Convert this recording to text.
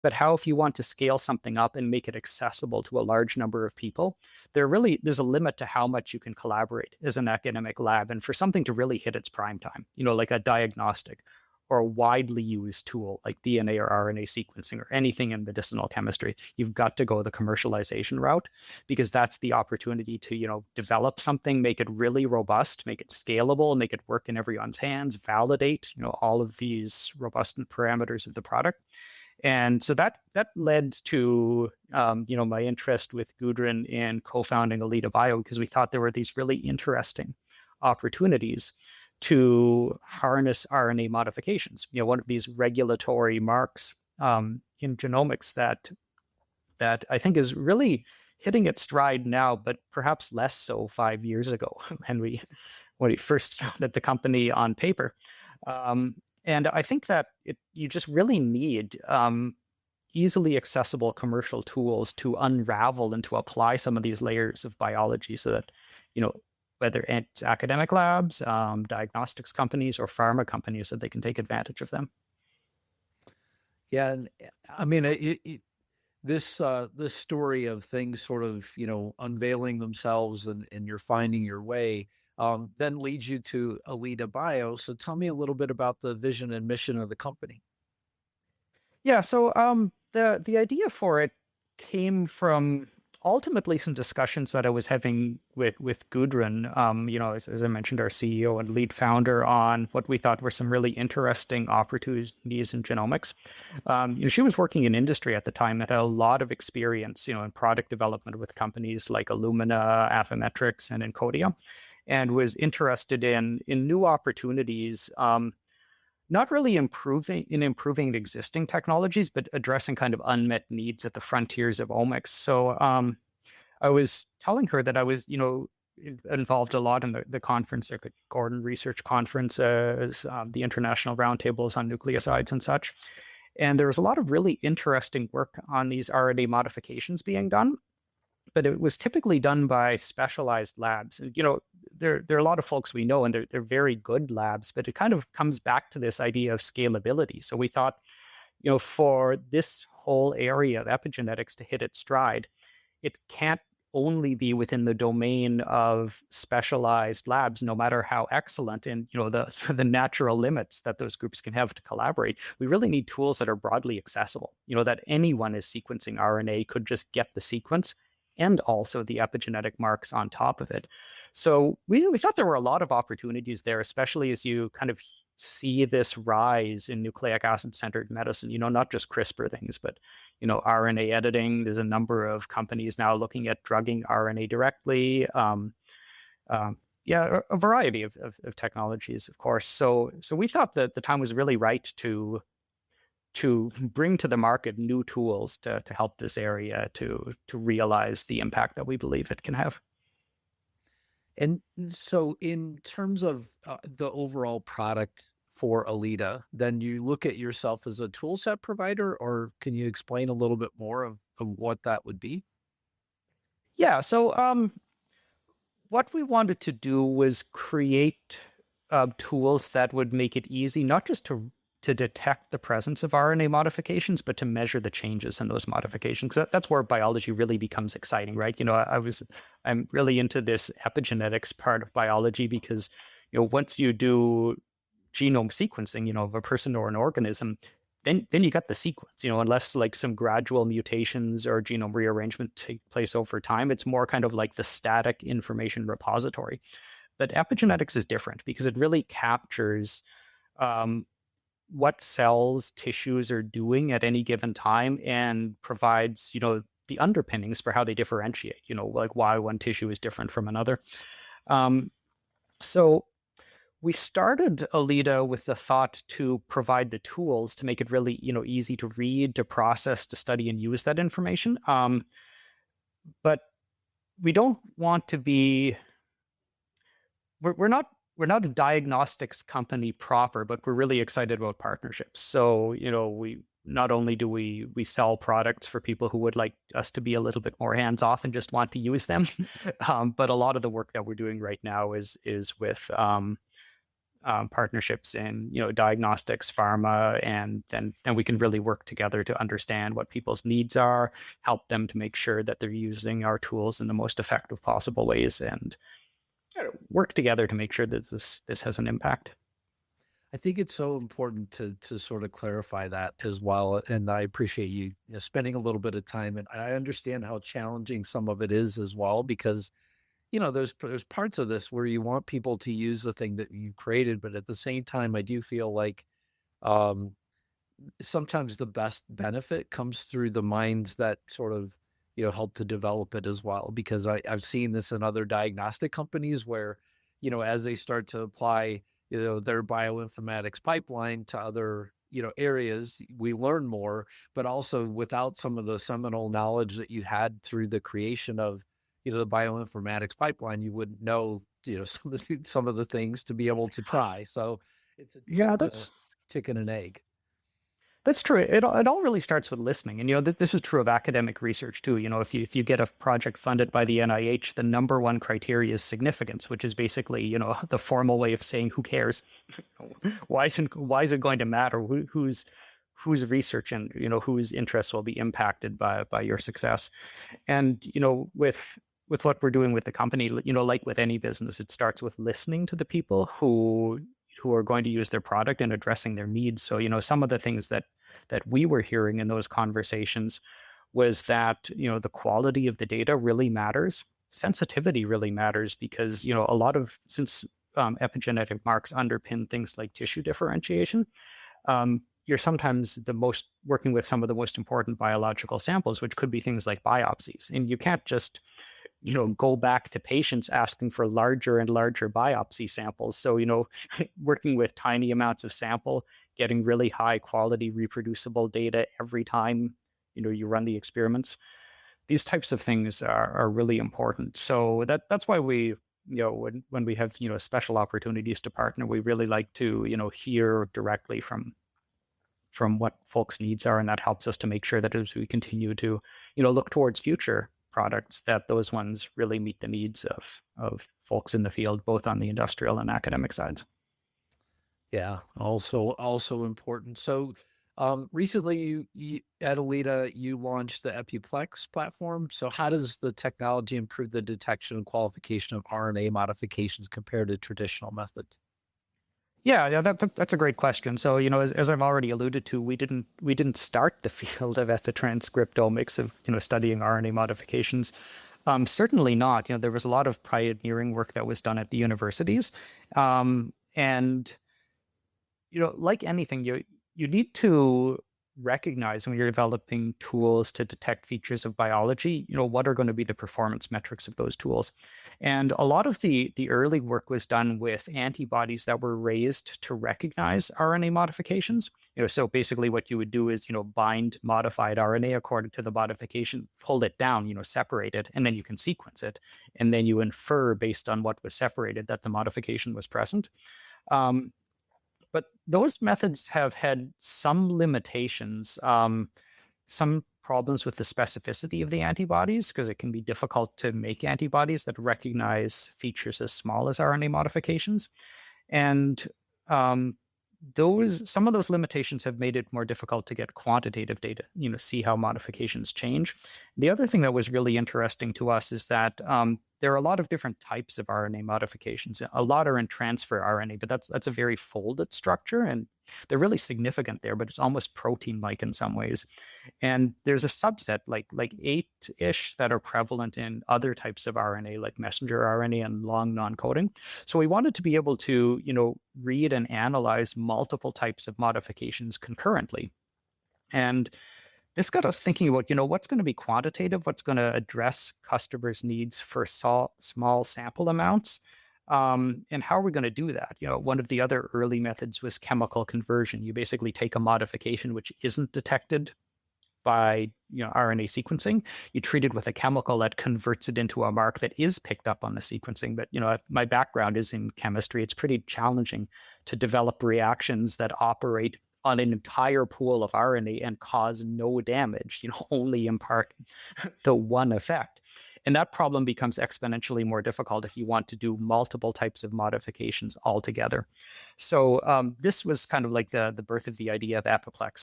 But how if you want to scale something up and make it accessible to a large number of people, there's a limit to how much you can collaborate as an academic lab. And for something to really hit its prime time, like a diagnostic or a widely used tool like DNA or RNA sequencing or anything in medicinal chemistry, you've got to go the commercialization route, because that's the opportunity to, develop something, make it really robust, make it scalable, make it work in everyone's hands, validate, all of these robust parameters of the product. And so that led to my interest with Gudrun in co-founding AlidaBio, because we thought there were these really interesting opportunities to harness RNA modifications. One of these regulatory marks in genomics that I think is really hitting its stride now, but perhaps less so 5 years ago when we first founded the company on paper. And I think that you just really need easily accessible commercial tools to unravel and to apply some of these layers of biology, so that, whether it's academic labs, diagnostics companies, or pharma companies, that they can take advantage of them. Yeah, and I mean, this story of things sort of, unveiling themselves and you're finding your way, then leads you to AlidaBio. So tell me a little bit about the vision and mission of the company. Yeah, so the idea for it came from ultimately some discussions that I was having with Gudrun, as I mentioned, our CEO and lead founder, on what we thought were some really interesting opportunities in genomics. She was working in industry at the time, had a lot of experience, in product development with companies like Illumina, Affymetrix, and Encodia, and was interested in new opportunities, not really improving existing technologies, but addressing kind of unmet needs at the frontiers of omics. So I was telling her that I was, involved a lot in the conference, like Gordon Research Conferences, the international roundtables on nucleosides and such. And there was a lot of really interesting work on these RNA modifications being done, but it was typically done by specialized labs. And, there are a lot of folks we know, and they're very good labs, but it kind of comes back to this idea of scalability. So we thought, for this whole area of epigenetics to hit its stride, it can't only be within the domain of specialized labs, no matter how excellent, and the natural limits that those groups can have to collaborate. We really need tools that are broadly accessible, that anyone is sequencing RNA could just get the sequence and also the epigenetic marks on top of it. So we thought there were a lot of opportunities there, especially as you kind of see this rise in nucleic acid-centered medicine, not just CRISPR things, but, RNA editing. There's a number of companies now looking at drugging RNA directly. A variety of technologies, of course. So we thought that the time was really right to bring to the market new tools to help this area to realize the impact that we believe it can have. And so in terms of the overall product for Alida, then you look at yourself as a tool set provider, or can you explain a little bit more of what that would be? Yeah, so what we wanted to do was create tools that would make it easy, not just to detect the presence of RNA modifications, but to measure the changes in those modifications. That's where biology really becomes exciting, right? I'm really into this epigenetics part of biology, because, once you do genome sequencing, of a person or an organism, then you got the sequence, unless like some gradual mutations or genome rearrangement take place over time. It's more kind of like the static information repository. But epigenetics is different, because it really captures what cells, tissues are doing at any given time, and provides, the underpinnings for how they differentiate, like why one tissue is different from another. So we started Alida with the thought to provide the tools to make it really, easy to read, to process, to study, and use that information. But we don't want to be, we're not a diagnostics company proper, but we're really excited about partnerships. So, we not only do we sell products for people who would like us to be a little bit more hands-off and just want to use them, but a lot of the work that we're doing right now is with partnerships in, diagnostics, pharma, and then we can really work together to understand what people's needs are, help them to make sure that they're using our tools in the most effective possible ways, and work together to make sure that this has an impact. I think it's so important to sort of clarify that as well, and I appreciate you spending a little bit of time, and I understand how challenging some of it is as well, because there's parts of this where you want people to use the thing that you created, but at the same time, I do feel like um, sometimes the best benefit comes through the minds that sort of help to develop it as well, because I've seen this in other diagnostic companies where as they start to apply their bioinformatics pipeline to other areas, we learn more, but also without some of the seminal knowledge that you had through the creation of the bioinformatics pipeline, you wouldn't know some of the things to be able to try. So it's a Yeah, chicken and egg. that's true. It all really starts with listening, and this is true of academic research too. If you get a project funded by the NIH, the number one criteria is significance, which is basically the formal way of saying who cares. Why is it going to matter whose research and whose interests will be impacted by your success. And with what we're doing with the company, like with any business, it starts with listening to the people who are going to use their product and addressing their needs. So some of the things that we were hearing in those conversations was that the quality of the data really matters. Sensitivity really matters because a lot of, since epigenetic marks underpin things like tissue differentiation, you're sometimes working with some of the most important biological samples, which could be things like biopsies. And you can't just go back to patients asking for larger and larger biopsy samples. So working with tiny amounts of sample, getting really high quality reproducible data every time you run the experiments, these types of things are really important. So that's why we when we have special opportunities to partner, we really like to hear directly from what folks' needs are, and that helps us to make sure that as we continue to look towards future products, that those ones really meet the needs of folks in the field, both on the industrial and academic sides. Yeah, also important. So recently you at Alida, you launched the EpiPlex platform. So how does the technology improve the detection and qualification of RNA modifications compared to traditional methods? Yeah, that's a great question. So, as I've already alluded to, we didn't start the field of epitranscriptomics of studying RNA modifications. Certainly not. There was a lot of pioneering work that was done at the universities, and like anything, you need to recognize when you're developing tools to detect features of biology, what are going to be the performance metrics of those tools. And a lot of the early work was done with antibodies that were raised to recognize RNA modifications. So basically what you would do is, bind modified RNA according to the modification, pull it down, separate it, and then you can sequence it. And then you infer based on what was separated that the modification was present. But those methods have had some limitations, some problems with the specificity of the antibodies, because it can be difficult to make antibodies that recognize features as small as RNA modifications. And some of those limitations have made it more difficult to get quantitative data, see how modifications change. The other thing that was really interesting to us is that there are a lot of different types of RNA modifications. A lot are in transfer RNA, but that's a very folded structure, and they're really significant there, but it's almost protein-like in some ways. And there's a subset, like 8-ish, that are prevalent in other types of RNA, like messenger RNA and long non-coding. So we wanted to be able to, read and analyze multiple types of modifications concurrently. And this got us thinking about, what's going to be quantitative, what's going to address customers' needs for small sample amounts, and how are we going to do that? One of the other early methods was chemical conversion. You basically take a modification which isn't detected by RNA sequencing, you treat it with a chemical that converts it into a mark that is picked up on the sequencing. But my background is in chemistry. It's pretty challenging to develop reactions that operate on an entire pool of RNA and cause no damage, only impart the one effect. And that problem becomes exponentially more difficult if you want to do multiple types of modifications all together. So this was kind of like the birth of the idea of EpiPlex.